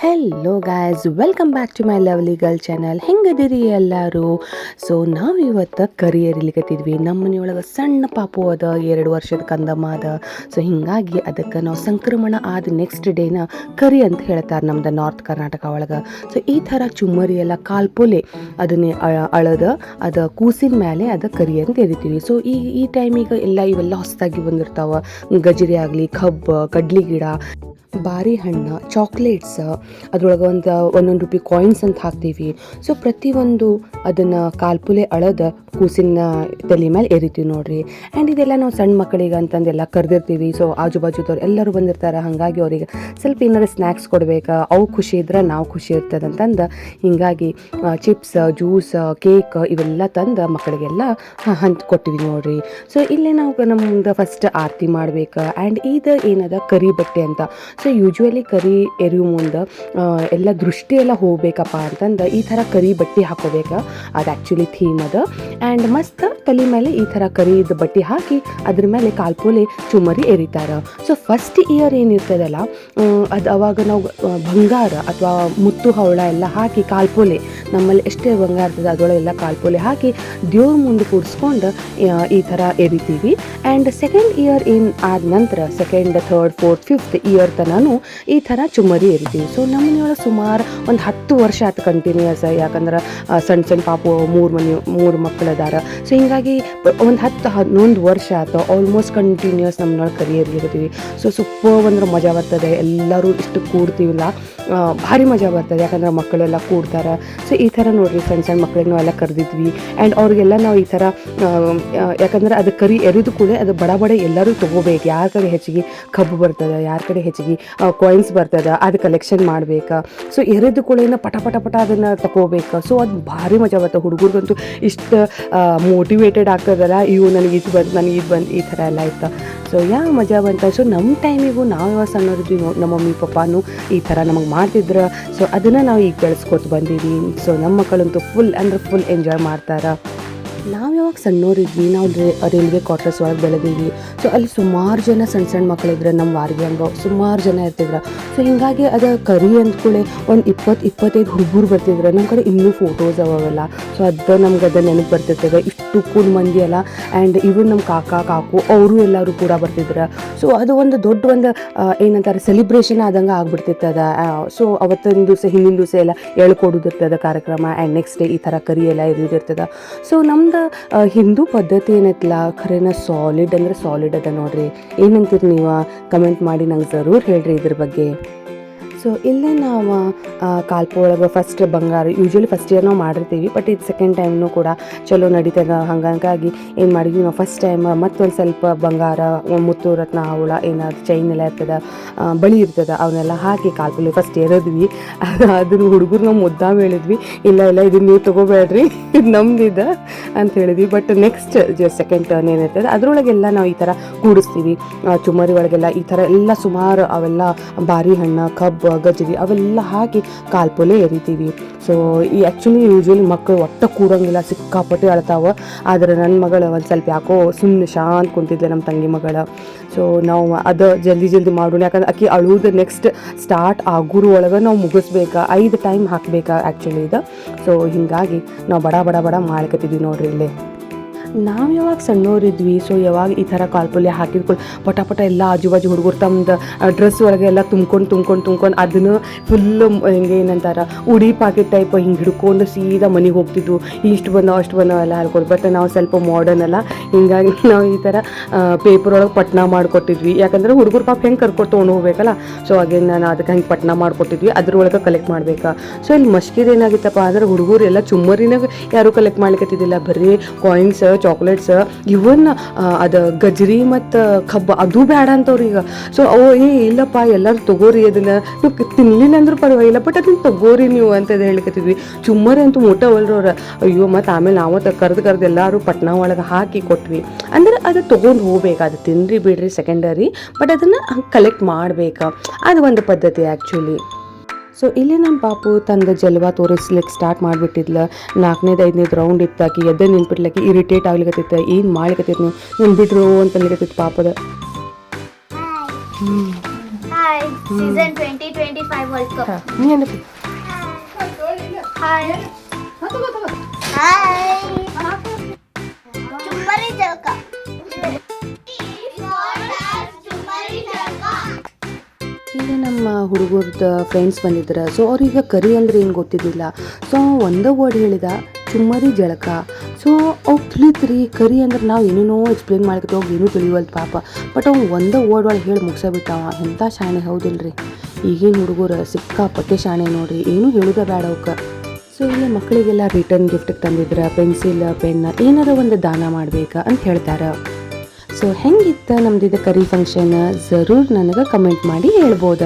Hello guys, welcome back to my lovely girl channel. ಹೆಂಗದಿರಿ ಎಲ್ಲರೂ? So ನಾವು ಇವತ್ತು ಕರಿ ಎರಿಲಿಕತ್ತಿದ್ವಿ. ನಮ್ಮ ಮನೆಯೊಳಗೆ ಸಣ್ಣ ಪಾಪು ಅದ, 2 ವರ್ಷದ ಕಂದಮ್ಮ ಅದ. ಸೊ ಹಿಂಗಾಗಿ ಅದಕ್ಕೆ ನಾವು ಸಂಕ್ರಮಣ ಆದ ನೆಕ್ಸ್ಟ್ ಡೇನ ಕರಿ ಅಂತ ಹೇಳ್ತಾರೆ ನಮ್ದು ನಾರ್ತ್ ಕರ್ನಾಟಕ ಒಳಗೆ. ಸೊ ಈ ಥರ ಚುಮ್ಮರಿ ಎಲ್ಲ ಕಾಲ್ಪೊಲೆ ಅದನ್ನೇ ಅಳದ ಅದು ಕೂಸಿನ ಮೇಲೆ ಅದು ಕರಿ ಅಂತ ಎರಿತೀವಿ. ಸೊ ಈ ಟೈಮಿಗೆ ಇವೆಲ್ಲ ಹೊಸದಾಗಿ ಬಂದಿರ್ತಾವೆ. ಗಜರಿ ಆಗಲಿ, ಕಬ್ಬು, ಕಡ್ಲಿ ಗಿಡ, ಬಾರಿ ಹಣ್ಣು, ಚಾಕ್ಲೇಟ್ಸ್, ಅದ್ರೊಳಗೆ ಒಂದೊಂದು ರೂಪಾಯಿ ಕಾಯಿನ್ಸ್ ಅಂತ ಹಾಕ್ತೀವಿ. ಸೊ ಪ್ರತಿಯೊಂದು ಅದನ್ನು ಕಾಲ್ಪುಲೆ ಅಳದ ಕೂಸಿನ ತಲೆ ಮೇಲೆ ಎರಿತೀವಿ ನೋಡ್ರಿ. ಆ್ಯಂಡ್ ಇದೆಲ್ಲ ನಾವು ಸಣ್ಣ ಮಕ್ಕಳಿಗೆ ಅಂತಂದೆಲ್ಲ ಕರೆದಿರ್ತೀವಿ. ಸೊ ಆಜು ಬಾಜುದವ್ರು ಎಲ್ಲರೂ ಬಂದಿರ್ತಾರೆ. ಹಾಗಾಗಿ ಅವರಿಗೆ ಸ್ವಲ್ಪ ಏನಾರು ಸ್ನ್ಯಾಕ್ಸ್ ಕೊಡ್ಬೇಕು, ಅವು ಖುಷಿ ಇದ್ರೆ ನಾವು ಖುಷಿ ಇರ್ತದೆ ಅಂತಂದು ಹಿಂಗಾಗಿ ಚಿಪ್ಸ್, ಜ್ಯೂಸ್, ಕೇಕ್ ಇವೆಲ್ಲ ತಂದು ಮಕ್ಕಳಿಗೆಲ್ಲ ಕೊಟ್ಟಿವಿ ನೋಡ್ರಿ. ಸೊ ಇಲ್ಲೇ ನಾವು ನಮ್ದು ಫಸ್ಟ್ ಆರತಿ ಮಾಡ್ಬೇಕು. ಆ್ಯಂಡ್ ಇದು ಏನದ ಕರಿ ಬಟ್ಟೆ ಅಂತ. ಸೊ ಯೂಶ್ವಲಿ ಕರಿ ಎರಿಯೋ ಮುಂದೆ ಎಲ್ಲ ದೃಷ್ಟಿ ಎಲ್ಲ ಹೋಗ್ಬೇಕಪ್ಪ ಅಂತಂದು ಈ ಥರ ಕರಿ ಬಟ್ಟೆ ಹಾಕೋಬೇಕು. ಅದು ಆ್ಯಕ್ಚುಲಿ ಥೀಮ್ ಅದು. ಆ್ಯಂಡ್ ಮಸ್ತ್ ತಲೆ ಮೇಲೆ ಈ ಥರ ಕರಿದ ಬಟ್ಟೆ ಹಾಕಿ ಅದ್ರ ಮೇಲೆ ಕಾಲ್ಪೋಲೆ ಚುಮ್ಮರಿ ಎರಿತಾರೆ. ಸೊ ಫಸ್ಟ್ ಇಯರ್ ಏನಿರ್ತದಲ್ಲ ಅದು ಅವಾಗ ನಾವು ಬಂಗಾರ ಅಥವಾ ಮುತ್ತು ಹವಳ ಎಲ್ಲ ಹಾಕಿ ಕಾಲ್ಪೋಲೆ ನಮ್ಮಲ್ಲಿ ಎಷ್ಟೇ ಬಂಗಾರ ಇರ್ತದೆ ಅದರೊಳಗೆಲ್ಲ ಕಾಲ್ಪೋಲೆ ಹಾಕಿ ದೇವ್ರ ಮುಂದೆ ಕೂಡಿಸ್ಕೊಂಡು ಈ ಥರ ಎರಿತೀವಿ. ಆ್ಯಂಡ್ ಸೆಕೆಂಡ್ ಇಯರ್ ಏನು ಆದ ನಂತರ second, third, fourth, fifth year ತನೂ ಈ ಥರ ಚುಮ್ಮರಿ ಎರಿತೀವಿ. ಸೊ ನಮ್ಮ ಮನೆಯೊಳಗೆ ಸುಮಾರು ಒಂದು 10 ವರ್ಷ ಆಯ್ತು ಕಂಟಿನ್ಯೂಸ್. ಯಾಕಂದ್ರೆ ಸಣ್ಣ ಪಾಪು 3 ಮಕ್ಕಳು ಅದಾರ. ಸೊ ಹಿಂಗಾಗಿ ಒಂದು 10-11 ವರ್ಷ ಆಯ್ತು ಆಲ್ಮೋಸ್ಟ್ ಕಂಟಿನ್ಯೂಸ್ ನಮ್ಮನೊಳಗೆ ಕರಿ ಎರಿಲಿಕತ್ತೀವಿ. ಸೊ ಸೂಪರ್ ಅಂದ್ರೆ ಮಜಾ ಬರ್ತದೆ. ಎಲ್ಲರೂ ಇಷ್ಟು ಕೂಡ್ತೀವಿಲ್ಲ, ಭಾರಿ ಮಜಾ ಬರ್ತದೆ. ಯಾಕಂದ್ರೆ ಮಕ್ಕಳೆಲ್ಲ ಕೂಡ್ತಾರೆ. ಸೊ ಈ ಥರ ನೋಡಿರಿ, ಸಣ್ಣ ಮಕ್ಕಳಿಗೆ ನಾವೆಲ್ಲ ಕರೆದಿದ್ವಿ. ಆ್ಯಂಡ್ ಅವ್ರಿಗೆಲ್ಲ ನಾವು ಈ ಥರ ಯಾಕಂದ್ರೆ ಅದು ಕರಿ ಎರಿದು ಕೂಡ ಅದು ಬಡ ಎಲ್ಲರೂ ತೊಗೋಬೇಕು. ಯಾರ ಕಡೆ ಹೆಚ್ಚಿಗೆ ಕಬ್ಬು ಬರ್ತದೆ, ಯಾರ ಕಡೆ ಹೆಚ್ಚಿಗೆ ಕಾಯಿನ್ಸ್ ಬರ್ತದೆ, ಅದು ಕಲೆಕ್ಷನ್ ಮಾಡ್ಬೇಕು. ಸೊ ಎರಿದು ಕೂಡ ಪಟ ಅದನ್ನು ತಗೋಬೇಕು. ಸೊ ಅದು ಭಾರಿ ಮಜಾ ಬರ್ತದೆ. ಹುಡುಗರಿಗಂತೂ ಇಷ್ಟು ಮೋಟಿವೇಟೆಡ್ ಆಗ್ತದಲ್ಲ, ನನಗೆ ಇದು ಬಂದು ಈ ಥರ ಎಲ್ಲ ಇತ್ತು. ಸೊ ಮಜಾ ಬಂತ. ಸೊ ನಮ್ಮ ಟೈಮಿಗೂ ನಾವು ಯಾವಾಗ ಸಣ್ಣವ್ರಿದ್ವಿ ನಮ್ಮ ಮಮ್ಮಿ ಪಪ್ಪಾನು ಈ ಥರ ನಮಗೆ ಮಾಡ್ತಿದ್ರು. ಸೊ ಅದನ್ನು ನಾವು ಈಗ ಬೆಳೆಸ್ಕೊತ ಬಂದೀವಿ. ಸೊ ನಮ್ಮ ಮಕ್ಕಳಂತೂ ಫುಲ್ ಎಂಜಾಯ್ ಮಾಡ್ತಾರೆ. ನಾವು ಯಾವಾಗ ಸಣ್ಣೋರಿದ್ವಿ, ನಾವು ರೈಲ್ವೆ ಕ್ವಾರ್ಟರ್ಸ್ ಒಳಗೆ ಬೆಳೆದೀವಿ. ಸೊ ಅಲ್ಲಿ ಸುಮಾರು ಜನ ಸಣ್ಣ ಮಕ್ಕಳಿದ್ರೆ ನಮ್ಮ ವಾರಿಗೆ ಹಂಗೆ ಸುಮಾರು ಜನ ಇರ್ತಿದ್ರು. ಸೊ ಹಿಂಗಾಗಿ ಅದು ಕರಿ ಅಂದ್ಕೊಳ್ಳಿ ಒಂದು 20-25 ಹುಡುಗರು ಬರ್ತಿದ್ರು. ನಮ್ಮ ಕಡೆ ಇನ್ನೂ ಫೋಟೋಸ್ ಅವೆಲ್ಲ. ಸೊ ಅದು ನಮ್ಗೆ ಅದು ನೆನಪು ಬರ್ತಿರ್ತದೆ. ಇಷ್ಟು ಕೂಲ್ ಮಂದಿ ಅಲ್ಲ. ಆ್ಯಂಡ್ ಇವನ್ ನಮ್ಮ ಕಾಕು ಅವರು ಎಲ್ಲರೂ ಕೂಡ ಬರ್ತಿದ್ರು. ಸೊ ಅದು ಒಂದು ದೊಡ್ಡ ಏನಂತಾರೆ ಸೆಲಿಬ್ರೇಷನ್ ಆದಂಗೆ ಆಗ್ಬಿಡ್ತಿರ್ತದ. ಸೊ ಅವತ್ತಿನ ದಿವಸ ಹಿಂದಿನ ದಿವಸ ಎಲ್ಲ ಹೇಳ್ಕೊಡೋದಿರ್ತದೆ ಕಾರ್ಯಕ್ರಮ. ಆ್ಯಂಡ್ ನೆಕ್ಸ್ಟ್ ಡೇ ಈ ಥರ ಕರಿ ಎಲ್ಲ ಇರೋದಿರ್ತದೆ. ಸೊ ನಮ್ದು ಹಿಂದೂ ಪದ್ಧತಿ ಏನೈತಲ್ಲ ಖರೇನ ಸಾಲಿಡ್ ಅಂದ್ರೆ ಸಾಲಿಡ್ ಅದ ನೋಡ್ರಿ. ಏನಂತೀರಿ ನೀವು? ಕಮೆಂಟ್ ಮಾಡಿ ನಂಗೆ ಜರೂರ್ ಹೇಳ್ರಿ ಇದ್ರ ಬಗ್ಗೆ. ಸೊ ಇಲ್ಲೇ ನಾವು ಕಾಲ್ಪು ಒಳಗೆ ಫಸ್ಟ್ ಬಂಗಾರ ಯೂಶ್ವಲಿ ಫಸ್ಟ್ ಇಯರ್ ನಾವು ಮಾಡಿರ್ತೀವಿ. ಬಟ್ ಇದು ಸೆಕೆಂಡ್ ಟೈಮ್ನೂ ಕೂಡ ಚಲೋ ನಡೀತದೆ. ಹಾಗಾಗಿ ಏನು ಮಾಡಿದ್ವಿ ನಾವು ಫಸ್ಟ್ ಟೈಮ್ ಮತ್ತೊಂದು ಸ್ವಲ್ಪ ಬಂಗಾರ, ಮುತ್ತು ರತ್ನ ಹವಳ ಏನಾದ್ರು ಚೈನ್ ಎಲ್ಲ ಇರ್ತದೆ, ಬಳಿ ಇರ್ತದೆ, ಅವನ್ನೆಲ್ಲ ಹಾಕಿ ಕಾಲ್ಪುಲಿ ಫಸ್ಟ್ ಎರಿದ್ವಿ. ಅದನ್ನು ಹುಡುಗರು ನಾವು ಮುದ್ದಾಗಿ ಹೇಳಿದ್ವಿ, ಇಲ್ಲ ಇದನ್ನು ನೀವು ತೊಗೋಬೇಡ್ರಿ, ಇದು ನಮ್ದಿದೆ ಅಂತ ಹೇಳಿದ್ವಿ. ಬಟ್ ನೆಕ್ಸ್ಟ್ ಸೆಕೆಂಡ್ ಟರ್ನ್ ಏನಿರ್ತದೆ ಅದರೊಳಗೆಲ್ಲ ನಾವು ಈ ಥರ ಕೂಡಿಸ್ತೀವಿ. ಚುಮ್ಮರಿ ಒಳಗೆಲ್ಲ ಈ ಥರ ಎಲ್ಲ ಸುಮಾರು ಅವೆಲ್ಲ ಬಾರಿ ಹಣ್ಣು, ಕಬ್ಬು, ಗಜರಿ ಅವೆಲ್ಲ ಹಾಕಿ ಕಾಲ್ಪೊಲೆ ಎರಿತೀವಿ. ಸೊ ಈ ಆ್ಯಕ್ಚುಲಿ ಯೂಶ್ವಲಿ ಮಕ್ಕಳು ಒಟ್ಟು ಕೂರಂಗಿಲ್ಲ, ಸಿಕ್ಕಾಪಟ್ಟೆ ಅಳ್ತಾವೆ. ಆದರೆ ನನ್ನ ಮಗಳು ಒಂದು ಸ್ವಲ್ಪ ಯಾಕೋ ಸುಮ್ಮನೆ ಶಾಂತ ಕುಂತಿದ್ಲೆ, ನಮ್ಮ ತಂಗಿ ಮಗಳು. ಸೊ ನಾವು ಅದು ಜಲ್ದಿ ಮಾಡೋಣ. ಯಾಕಂದ್ರೆ ಆಕೆ ಅಳುವುದು ನೆಕ್ಸ್ಟ್ ಸ್ಟಾರ್ಟ್ ಆಗೋರು ಒಳಗೆ ನಾವು ಮುಗಿಸ್ಬೇಕು. 5 ಟೈಮ್ ಹಾಕ್ಬೇಕು ಆ್ಯಕ್ಚುಲಿ ಇದು. ಸೊ ಹೀಗಾಗಿ ನಾವು ಬಡ ಮಾಡ್ಕೊತಿದ್ವಿ ನೋಡ್ರಿ ಇಲ್ಲಿ. ನಾವು ಯಾವಾಗ ಸಣ್ಣವರಿದ್ವಿ, ಸೊ ಯಾವಾಗ ಈ ಥರ ಕಾಲ್ಪಲ್ಯ ಹಾಕಿದ್ಕೊಂಡು ಪಟ ಎಲ್ಲ ಆಜು ಬಾಜು ಹುಡುಗರು ತಮ್ಮದು ಡ್ರೆಸ್ ಒಳಗೆ ಎಲ್ಲ ತುಂಬ್ಕೊಂಡು ಅದನ್ನು ಫುಲ್ಲು ಹಿಂಗೆ ಏನಂತಾರೆ ಉಡಿ ಪಾಕೆಟ್ ಟೈಪ್ ಹಿಂಗೆ ಹಿಡ್ಕೊಂಡು ಸೀದಾ ಮನೆಗೆ ಹೋಗ್ತಿದ್ವು. ಇಷ್ಟು ಬಂದವು ಅಷ್ಟು ಬಂದವು ಎಲ್ಲ ಹೇಳ್ಕೊಡು. ಬಟ್ ನಾವು ಸ್ವಲ್ಪ ಮಾಡರ್ನ್ ಅಲ್ಲ, ಹಿಂಗಾಗಿ ನಾವು ಈ ಥರ ಪೇಪರ್ ಒಳಗೆ ಪಟ್ನ ಮಾಡಿಕೊಟ್ಟಿದ್ವಿ. ಯಾಕಂದ್ರೆ ಹುಡುಗರು ಪಾಪ ಹೆಂಗೆ ಕರ್ಕೊಂಡು ತೊಗೊಂಡು ಹೋಗ್ಬೇಕಲ್ಲ. ಸೊ ಹಾಗೇನು ನಾನು ಅದಕ್ಕೆ ಹಂಗೆ ಪಟ್ನ ಮಾಡಿಕೊಟ್ಟಿದ್ವಿ, ಅದ್ರೊಳಗೆ ಕಲೆಕ್ಟ್ ಮಾಡ್ಬೇಕಾ. ಸೊ ಇಲ್ಲಿ ಮಸ್ಕಿದ್ ಏನಾಗಿತ್ತಪ್ಪ ಅಂದ್ರೆ ಹುಡುಗರು ಎಲ್ಲ ಚುಮ್ಮರಿನಾಗ ಯಾರೂ ಕಲೆಕ್ಟ್ ಮಾಡ್ಲಿಕ್ಕತ್ತಿದ್ದಿಲ್ಲ. ಬರೀ ಕಾಯಿನ್ಸ್, ಚಾಕ್ಲೇಟ್ಸ್, ಇವನ್ ಅದು ಗಜರಿ ಮತ್ತು ಕಬ್ಬು ಅದು ಬೇಡ ಅಂತವ್ರೀಗ. ಸೊ ಇಲ್ಲಪ್ಪ ಎಲ್ಲರೂ ತಗೋರಿ, ಅದನ್ನು ನೀವು ತಿನ್ನಲಿಲ್ಲ ಅಂದ್ರೂ ಪರವಾಗಿಲ್ಲ, ಬಟ್ ಅದನ್ನು ತಗೋರಿ ನೀವು ಅಂತ ಹೇಳಿಕತ್ತಿದ್ವಿ. ಚುಮ್ಮರಿ ಅಂತೂ ಮೋಟ ಒಲ್ರವ್ರ. ಅಯ್ಯೋ ಮತ್ತು ಆಮೇಲೆ ನಾವು ಕರೆದು ಎಲ್ಲರೂ ಪಟ್ನ ಒಳಗೆ ಹಾಕಿ ಕೊಟ್ವಿ. ಅಂದ್ರೆ ಅದು ತೊಗೊಂಡು ಹೋಗ್ಬೇಕು, ಅದು ತಿನ್ರಿ ಬಿಡ್ರಿ ಸೆಕೆಂಡರಿ, ಬಟ್ ಅದನ್ನು ಕಲೆಕ್ಟ್ ಮಾಡ್ಬೇಕು. ಅದು ಒಂದು ಪದ್ಧತಿ ಆ್ಯಕ್ಚುಲಿ. ಸೊ ಇಲ್ಲಿ ನಮ್ಮ ಪಾಪು ತಂದ ಜಲ್ವಾ ತೋರಿಸ್ಲಿಕ್ಕೆ ಸ್ಟಾರ್ಟ್ ಮಾಡಿಬಿಟ್ಟಿದ್ಲ. 4ನೇದು 5ನೇದು ರೌಂಡ್ ಇತ್ತಾಕಿ ಎದ್ದ ನಿಂತ್ಬಿಡ್ಲಕ್ಕೆ ಇರಿಟೇಟ್ ಆಗ್ಲಿಕತ್ತಿತ್ತು. ಏನು ಮಾಡ್ಲಿಕತ್ತಿತ್ತು ನೀವು ಬಿಡ್ರು ಅಂತ ಅನ್ಲಿಕತ್ತಿತ್ತು ಪಾಪದ. season 2025 World Cup. ನೀ ಏನಕ್ಕೆ Hi. Hi. ಚುಮ್ಮರಿ ಜಳಕ. ಇಲ್ಲಿ ನಮ್ಮ ಹುಡುಗರದ ಫ್ರೆಂಡ್ಸ್ ಬಂದಿದ್ರು. ಸೊ ಅವ್ರಿಗೆ ಕರಿ ಅಂದ್ರೆ ಏನು ಗೊತ್ತಿದ್ದಿಲ್ಲ. ಸೊ ಒಂದೇ ವರ್ಡ್ ಹೇಳಿದ, ಚುಮ್ಮರಿ ಜಳಕ. ಸೊ ಅವು ತಿಳಿತ್ರಿ ಕರಿ ಅಂದ್ರೆ ನಾವು ಏನೇನೋ ಎಕ್ಸ್ಪ್ಲೇನ್ ಮಾಡ್ಕೊತ ಹೋಗಿ ಏನೂ ತಿಳಿವಲ್ದು ಪಾಪ. ಬಟ್ ಅವ್ನು ಒಂದೇ ವರ್ಡ್ ಒಳಗೆ ಹೇಳಿ ಮುಗಿಸಬಿಟ್ಟವ. ಎಂಥ ಶಾಣೆ ಹೌದಿಲ್ರಿ. ಈಗಿನ ಹುಡುಗರು ಸಿಕ್ಕಾಪಟ್ಟೆ ಶಾಣೆ ನೋಡ್ರಿ, ಏನೂ ಹೇಳೋದೇ ಬೇಡ ಅವಕ್ಕೆ. ಸೊ ಇಲ್ಲಿ ಮಕ್ಕಳಿಗೆಲ್ಲ ರಿಟರ್ನ್ ಗಿಫ್ಟಿಗೆ ತಂದಿದ್ರೆ ಪೆನ್ಸಿಲ್ ಪೆನ್ ಏನಾರ ಒಂದು ದಾನ ಮಾಡ್ಬೇಕಾ ಅಂತ ಹೇಳ್ತಾರೆ. ಸೊ ಹೆಂಗಿತ್ತು ನಮ್ದಿದ ಕರಿ ಫಂಕ್ಷನ್ ಜರೂರ್ ನನಗೆ ಕಮೆಂಟ್ ಮಾಡಿ ಹೇಳ್ಬೋದ.